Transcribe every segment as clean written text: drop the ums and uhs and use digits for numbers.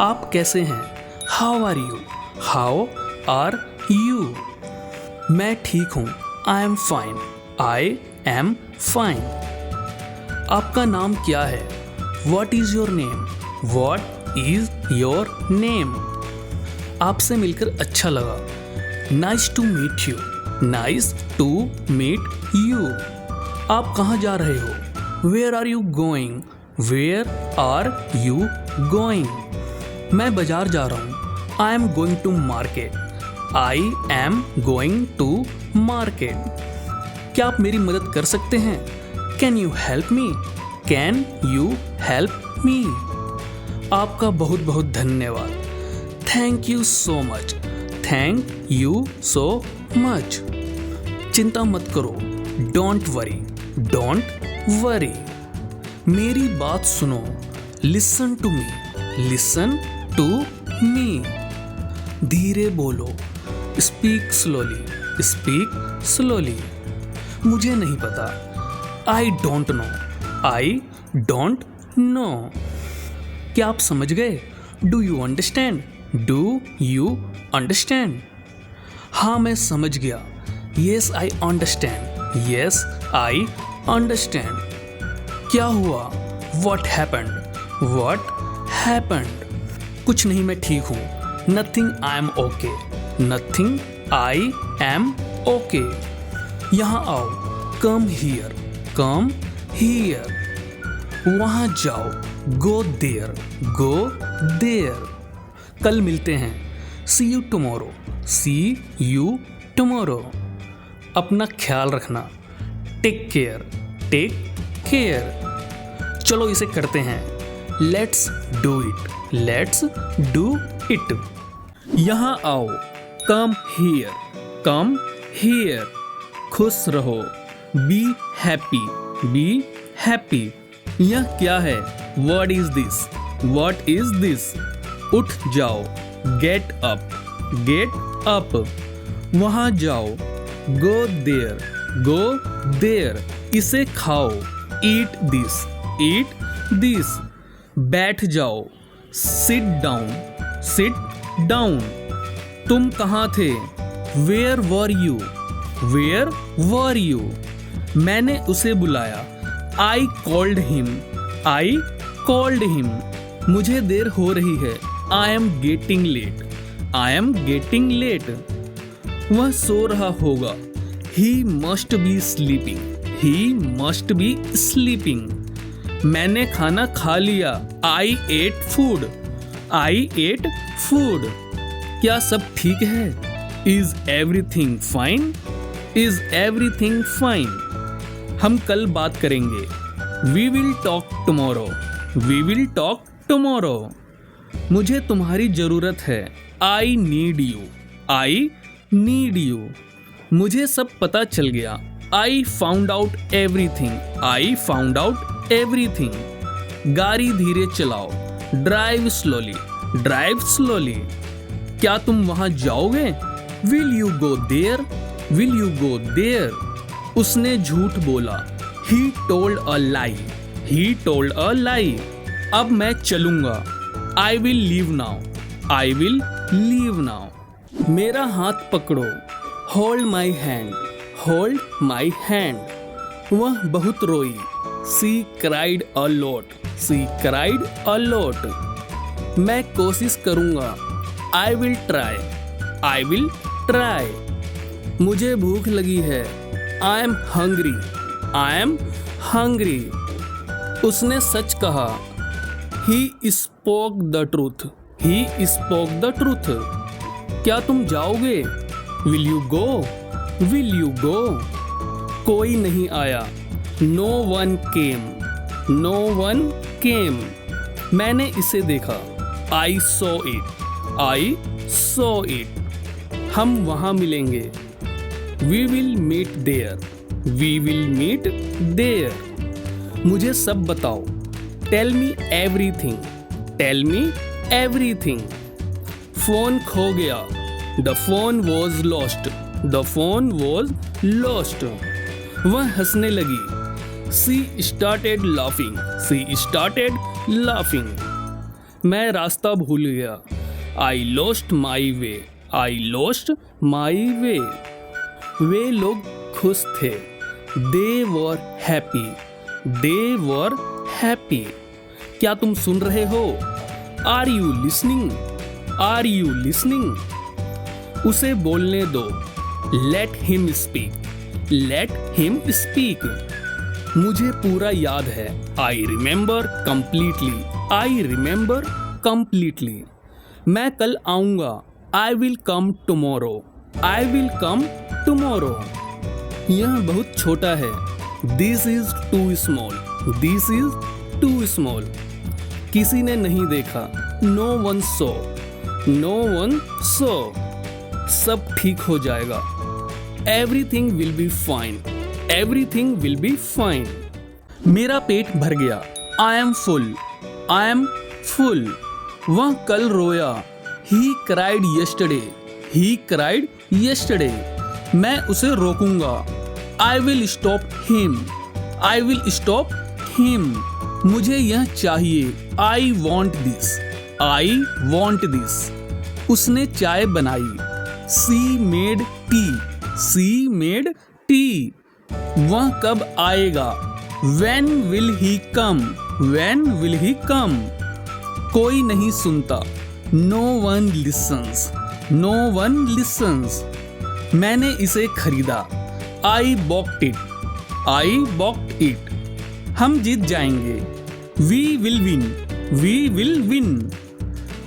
आप कैसे हैं? How are you? How are you? मैं ठीक हूँ। I am fine. I am fine. आपका नाम क्या है? What is your name? What is your name? आपसे मिलकर अच्छा लगा। Nice to meet you. Nice to meet you. आप कहाँ जा रहे हो? Where are you going? Where are you going? मैं बाजार जा रहा हूँ। I am going to market. I am going to market. क्या आप मेरी मदद कर सकते हैं? Can you help me? Can you help me? आपका बहुत बहुत धन्यवाद। Thank you so much. Thank you so much. चिंता मत करो। Don't worry. Don't worry. मेरी बात सुनो। Listen to me. Listen to me. धीरे बोलो। Speak slowly. Speak slowly. मुझे नहीं पता। I don't know. I don't know. क्या आप समझ गए? Do you understand? Do you understand? हाँ, मैं समझ गया। Yes I understand. Yes I understand. क्या हुआ? What happened? What happened? कुछ नहीं, मैं ठीक हूँ। Nothing, I am okay. Nothing, I am okay. यहाँ आओ। Come here. Come here. वहाँ जाओ। Go there. Go there. कल मिलते हैं। See you tomorrow. See you tomorrow. अपना ख्याल रखना। Take care. Take care. चलो इसे करते हैं। Let's do it. Let's do it. यहाँ आओ। Come here. Come here. खुश रहो। Be happy. Be happy. यह क्या है? What is this? What is this? उठ जाओ। Get up. Get up. वहाँ जाओ। Go there. Go there. इसे खाओ। Eat this. Eat this. बैठ जाओ। Sit down. Sit down. तुम कहाँ थे? Where were you? Where were you? मैंने उसे बुलाया। I called him. I called him. मुझे देर हो रही है। I am getting late. I am getting late. वह सो रहा होगा। He must be sleeping. He must be sleeping. मैंने खाना खा लिया। I ate food. I ate food. क्या सब ठीक है? Is everything fine? Is everything fine? हम कल बात करेंगे। We will talk tomorrow. We will talk tomorrow. मुझे तुम्हारी जरूरत है। I need you. I need you. मुझे सब पता चल गया। I found out everything. I found out everything. गाड़ी धीरे चलाओ। Drive slowly. Drive slowly. क्या तुम वहां जाओगे? Will you go there? Will you go there? उसने झूठ बोला। He told a lie. He told a lie. अब मैं चलूंगा। I will leave now. I will leave now. मेरा हाथ पकड़ो। Hold my hand. Hold my hand. वह बहुत रोई। She cried a lot. She cried a lot. मैं कोशिश करूंगा। I will try. I will try. मुझे भूख लगी है। I am hungry. I am hungry. उसने सच कहा। He spoke the truth. He spoke the truth. क्या तुम जाओगे? Will you go? Will you go? कोई नहीं आया। No one came. No one came. मैंने इसे देखा। I saw it. I saw it. हम वहाँ मिलेंगे। We will meet there. We will meet there. मुझे सब बताओ। Tell me everything. Tell me everything. Phone खो गया। The phone was lost. The phone was lost. वह हंसने लगी। सी स्टार्टेड लाफिंग। सी स्टार्टेड लाफिंग। मैं रास्ता भूल गया। I lost my way. I lost my वे। वे लोग खुश थे। They were happy. They were happy. क्या तुम सुन रहे हो? Are you listening? Are you listening? उसे बोलने दो। Let him speak. Let him speak. मुझे पूरा याद है। I remember completely. I remember completely. मैं कल आऊँगा। I will come tomorrow. I will come tomorrow. यह बहुत छोटा है। This is too small. This is too small. किसी ने नहीं देखा। नो वन सो। No one saw. सब ठीक हो जाएगा। Everything will be fine. Everything will be fine. मेरा पेट भर गया। I am full. I am full. वह कल रोया। He cried yesterday. He cried yesterday. मैं उसे रोकूंगा। I will stop him. I will stop him. मुझे यह चाहिए। I want this. I want this. उसने चाय बनाई। She made tea. She made tea. वह कब आएगा? When will he come? When will he come? कोई नहीं सुनता। No one listens. No one listens. मैंने इसे खरीदा। I bought it. I bought it. हम जीत जाएंगे। We will win. We will win.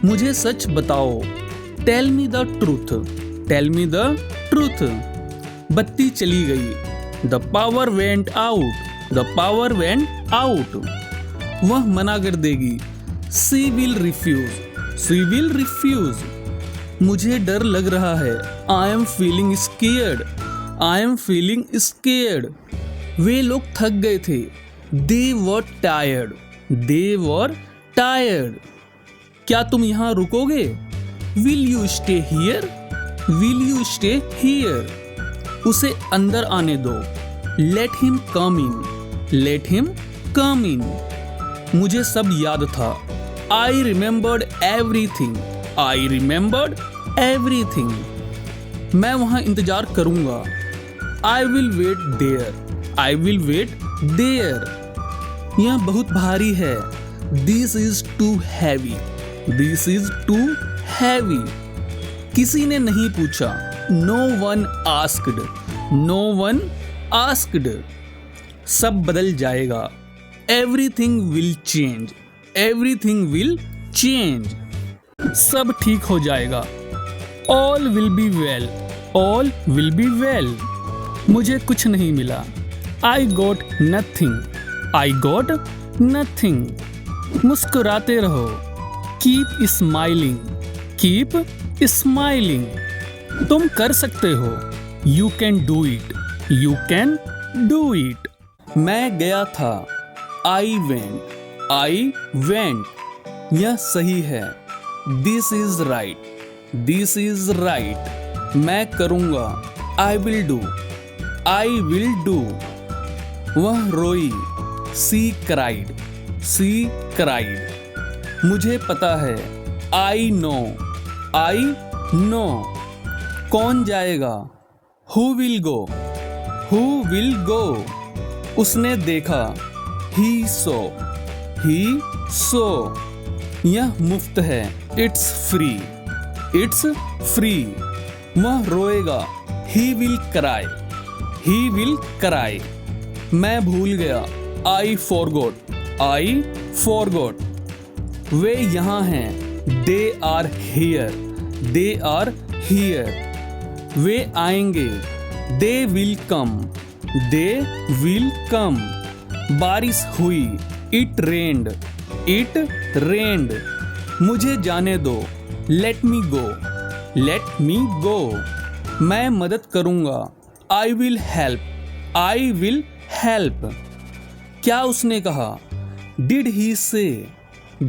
मुझे सच बताओ। Tell me the truth. Tell me the truth. बत्ती चली गई। The power went out. The power went out. वह मना कर देगी। She will refuse. She will refuse. मुझे डर लग रहा है। I am feeling scared. I am feeling scared. वे लोग थक गए थे। They were tired. They were tired. क्या तुम यहाँ रुकोगे? Will you stay here? Will you stay here? उसे अंदर आने दो। Let him come in. Let him come in. मुझे सब याद था। I remembered everything. I remembered everything. मैं वहाँ इंतजार करूँगा। I will wait there. I will wait there. यह बहुत भारी है। This is too heavy. This is too heavy. किसी ने नहीं पूछा। No one asked. No one asked. सब बदल जाएगा। Everything will change. Everything will change. सब ठीक हो जाएगा। All will be well. All will be well. मुझे कुछ नहीं मिला। I got nothing. I got nothing. मुस्कुराते रहो। Keep smiling. Keep smiling. तुम कर सकते हो। You can do it. You can do it. मैं गया था। I went. I went. यह सही है। This is right. This is right. मैं करूँगा। I will do. I will do. वह रोई। She cried. She cried. मुझे पता है। I know. I know. कौन जाएगा? Who will go? Who will go? उसने देखा। He saw. He saw. यह मुफ्त है। It's free. It's free. वह रोएगा। He will cry. He will cry. मैं भूल गया। I forgot. I forgot. वे यहाँ हैं। They are here. They are here. वे आएंगे। They will come. They will come. बारिश हुई। It rained. It rained. मुझे जाने दो। Let me go. Let me go. मैं मदद करूँगा। I will help. I will help. क्या उसने कहा? Did he say?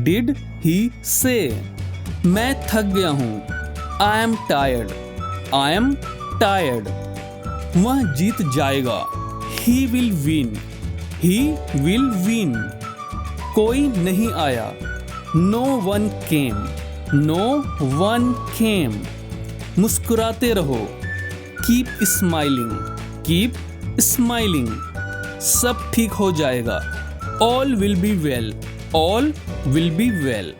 Did he say? मैं थक गया हूँ। I am tired. I am tired. वह जीत जाएगा। He will win. He will win. कोई नहीं आया। No one came, no one came. मुस्कुराते रहो, कीप स्माइलिंग, कीप स्माइलिंग। सब ठीक हो जाएगा, all will be well, all will be well.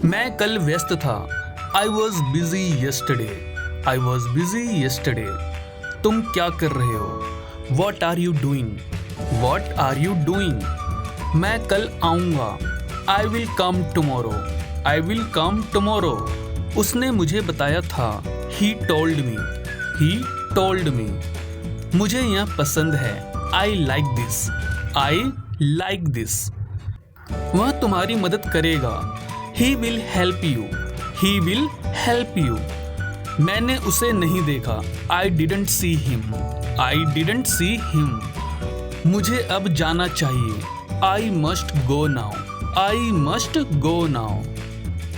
मैं कल व्यस्त था, I was busy yesterday, I was busy yesterday। तुम क्या कर रहे हो? What are you doing, what are you doing. मैं कल आऊँगा, I will come tomorrow, I will come tomorrow. उसने मुझे बताया था, he told me, he told me. मुझे यह पसंद है, I like this, I like this. वह तुम्हारी मदद करेगा, he will help you, he will help you. मैंने उसे नहीं देखा, I didn't see him, I didn't see him. मुझे अब जाना चाहिए, I must go now, I must go now.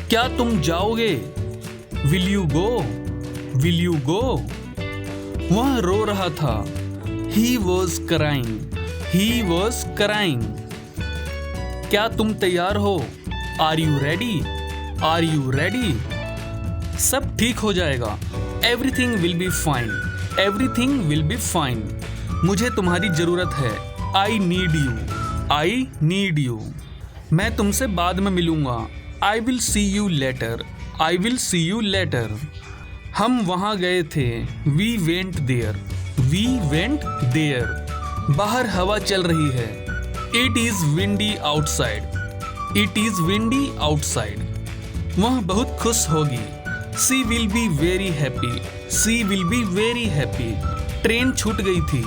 क्या तुम जाओगे? Will you go, will you गो। वह रो रहा था, he was crying, he was crying. क्या तुम तैयार हो? Are you ready, are you ready. सब ठीक हो जाएगा, everything will be fine, everything will be fine. मुझे तुम्हारी जरूरत है, I need you, I need you. मैं तुमसे बाद में मिलूंगा, I will see you later, I will see you later. हम वहाँ गए थे, we went there, we went there. बाहर हवा चल रही है, it is windy outside, it is windy outside. वह बहुत खुश होगी, सी will be very happy, she will be very happy. Train छूट गई थी,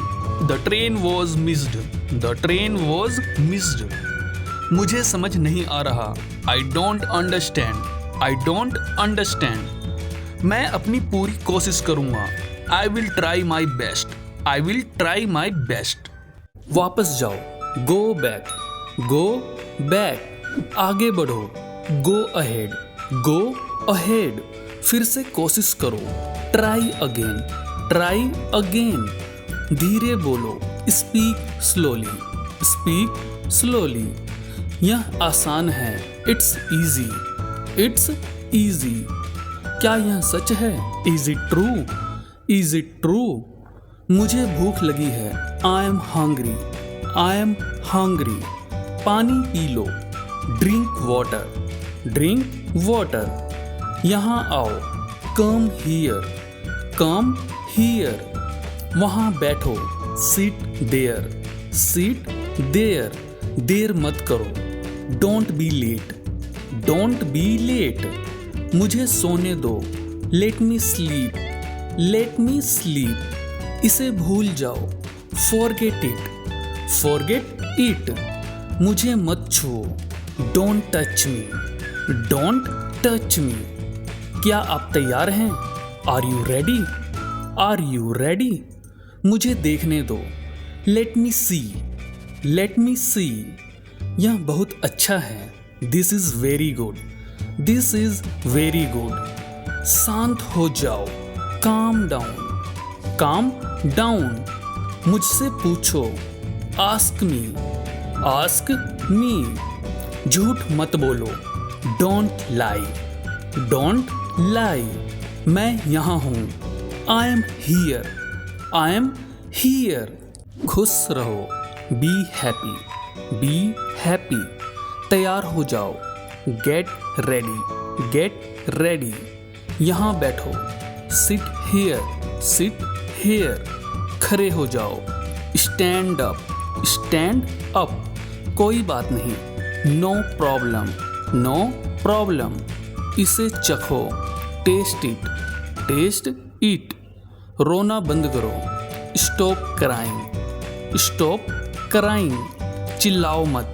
the train was missed, the train was missed. मुझे समझ नहीं आ रहा, I don't understand, I don't understand. मैं अपनी पूरी कोशिश करूँगा, I will try my best, I will try my best. वापस जाओ, गो बैक, गो बैक। आगे बढ़ो, गो अहेड, गो अहेड। फिर से कोशिश करो, ट्राई अगेन, ट्राई अगेन। धीरे बोलो, स्पीक स्लोली, स्पीक स्लोली। यह आसान है, इट्स इजी, इट्स इजी। क्या यह सच है? Is it true, is it true. मुझे भूख लगी है, I am hungry, I am hungry. पानी पी लो, ड्रिंक वाटर, ड्रिंक वाटर। यहाँ आओ, कम हियर, कम हियर। वहाँ बैठो, सिट देयर, सिट देयर। देर मत करो, don't be late, don't be late. मुझे सोने दो, let me sleep, let me sleep. इसे भूल जाओ, फॉरगेट इट, फॉरगेट इट। मुझे मत छुओ, don't touch me, don't touch me. क्या आप तैयार हैं? Are you ready, are you ready. मुझे देखने दो, लेट मी सी, लेट मी सी। यह बहुत अच्छा है, this is very good, this is very good. शांत हो जाओ, काम डाउन, काम डाउन। मुझसे पूछो, आस्क मी, आस्क मी। झूठ मत बोलो, डोंट लाई, डोंट लाई। मैं यहाँ हूँ, I am here, I am here. खुश रहो, बी हैप्पी, बी हैप्पी। तैयार हो जाओ, गेट रेडी, गेट रेडी। यहाँ बैठो, सिट हियर, सिट हियर। खड़े हो जाओ, स्टैंड अप, स्टैंड अप। कोई बात नहीं, नो प्रॉब्लम, नो प्रॉब्लम। इसे चखो, टेस्ट इट, टेस्ट इट। रोना बंद करो, स्टॉप क्राइंग, स्टॉप क्राइंग। चिल्लाओ मत,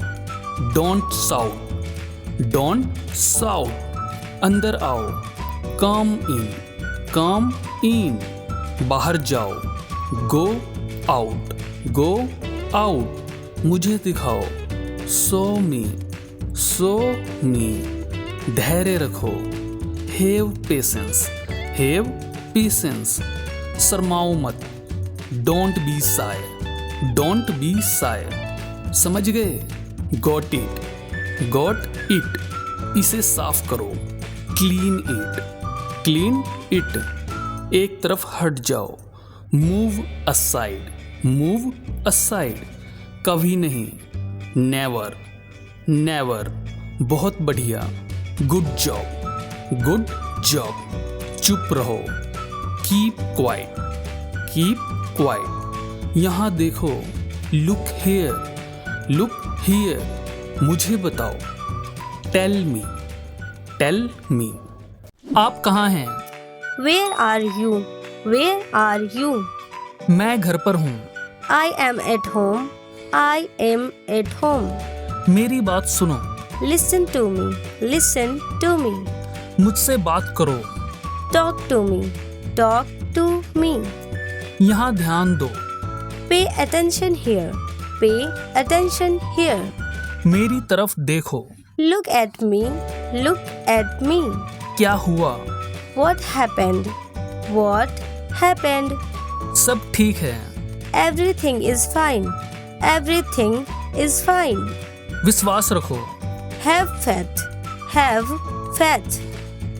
डोंट साउट, डोंट साउट। अंदर आओ, कम इन, कम इन। बाहर जाओ, गो आउट, गो आउट। मुझे दिखाओ, सो मी, सो मी। धैर्य रखो, हैव पेशेंस, हैव पेशेंस। शर्माओ मत, don't be Sai, don't be Sai. समझ गए? Got it, got it. इसे साफ करो, क्लीन इट, क्लीन इट। एक तरफ हट जाओ, मूव असाइड, मूव असाइड। कभी नहीं, नेवर, नेवर। बहुत बढ़िया, गुड जॉब, गुड जॉब। चुप रहो, कीप क्वाइट, कीप क्वाइट। यहाँ देखो, लुक हियर, लुक हियर। मुझे बताओ, टेल मी, टेल मी। आप कहाँ हैं? Where are you? Where are you? मैं घर पर हूँ। I am at home. I am at home. मेरी बात सुनो, Listen to me. Listen to me. मुझसे बात करो। Talk to me. Talk to me. यहाँ ध्यान दो, Pay attention here. Pay attention here. मेरी तरफ देखो। Look at me. Look at me. क्या हुआ? What happened? What happened? सब ठीक है। Everything is fine. Everything is fine. विश्वास रखो। Have faith. Have faith.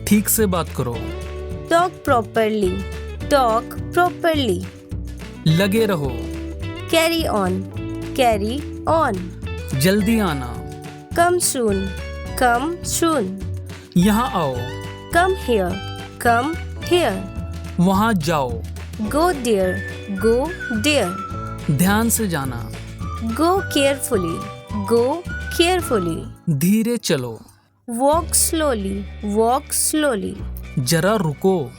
ठीक से बात करो। Talk properly. Talk properly. लगे रहो। Carry on. Carry on. जल्दी आना। Come soon. Come soon. यहाँ आओ। Come here. Come here. वहाँ जाओ। Go there. Go there. ध्यान से जाना। Go carefully. Go carefully. धीरे चलो। Walk slowly. Walk slowly. जरा रुको।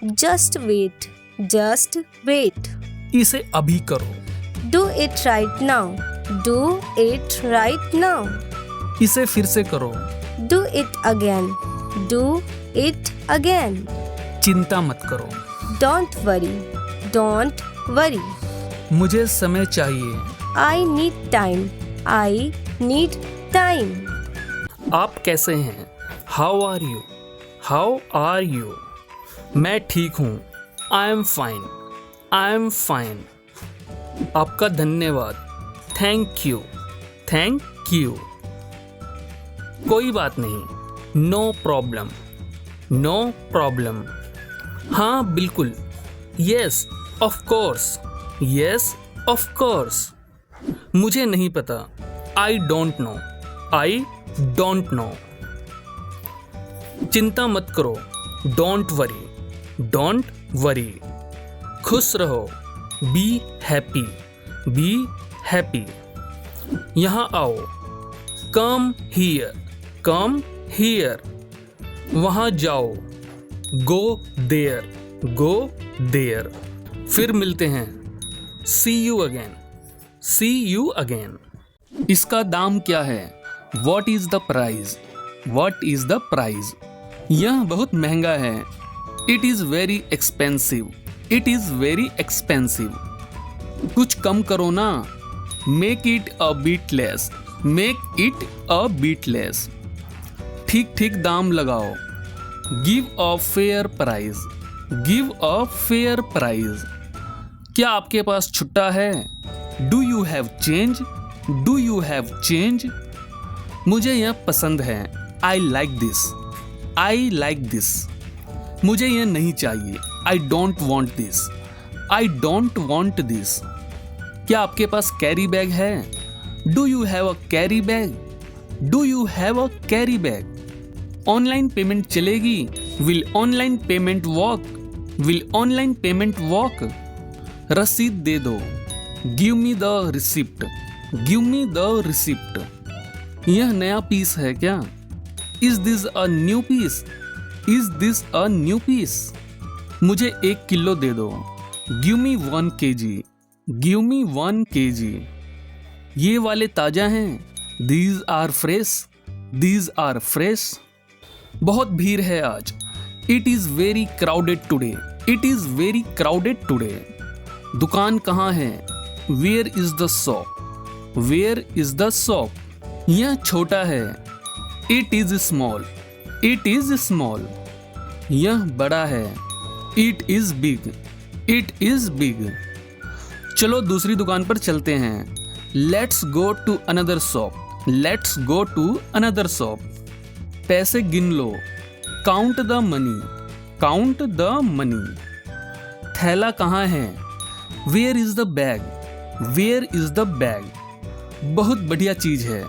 Just wait. Just wait. इसे अभी करो। Do it right now. Do it right now. इसे फिर से करो। Do it again. Do it again. चिंता मत करो। Don't worry. Don't worry. मुझे समय चाहिए। I need time. I need time. आप कैसे हैं? How are you? How are you? मैं ठीक हूँ। I am fine. I am fine. आपका धन्यवाद। Thank you. Thank you. कोई बात नहीं। No problem. No problem. हाँ बिल्कुल। Yes, of course. Yes, of course. मुझे नहीं पता। I don't know. I don't know. चिंता मत करो। Don't worry. Don't worry. खुश रहो। Be happy. Be happy. यहाँ आओ। Come here. Come here. वहाँ जाओ। Go there. Go there. फिर मिलते हैं। See you again. See you again. इसका दाम क्या है? What is the price? What is the price? यह बहुत महंगा है। It is very expensive. It is very expensive. कुछ कम करो ना। Make it a bit less. Make it a bit less. ठीक ठीक दाम लगाओ। Give a fair price. Give a fair price. क्या आपके पास छुट्टा है? Do you have change? Do you have change? मुझे यह पसंद है। I like this. I like this. मुझे यह नहीं चाहिए। I don't want this. I don't want this. क्या आपके पास कैरी बैग है? Do you have a carry bag? Do you have a carry bag? Online payment चलेगी? Will online payment work? Will online payment work? रसीद दे दो। Give me the receipt. Give me the receipt. यह नया piece है क्या? Is this a new piece? Is this a new piece? मुझे 1 kilo दे दो। Give me 1 kg. Give me 1 kg. ये वाले ताजा हैं। These are fresh. These are fresh. बहुत भीड़ है आज। It is very crowded today. It is very crowded today. दुकान कहाँ है? Where is the shop? Where is the shop? यह छोटा है। It is small. It is small. यह बड़ा है। It is big. It is big. चलो दूसरी दुकान पर चलते हैं। Let's go to another shop. Let's go to another shop. पैसे गिन लो, count the money, count the money. थैला कहाँ है, where is the bag, where is the bag. बहुत बढ़िया चीज है।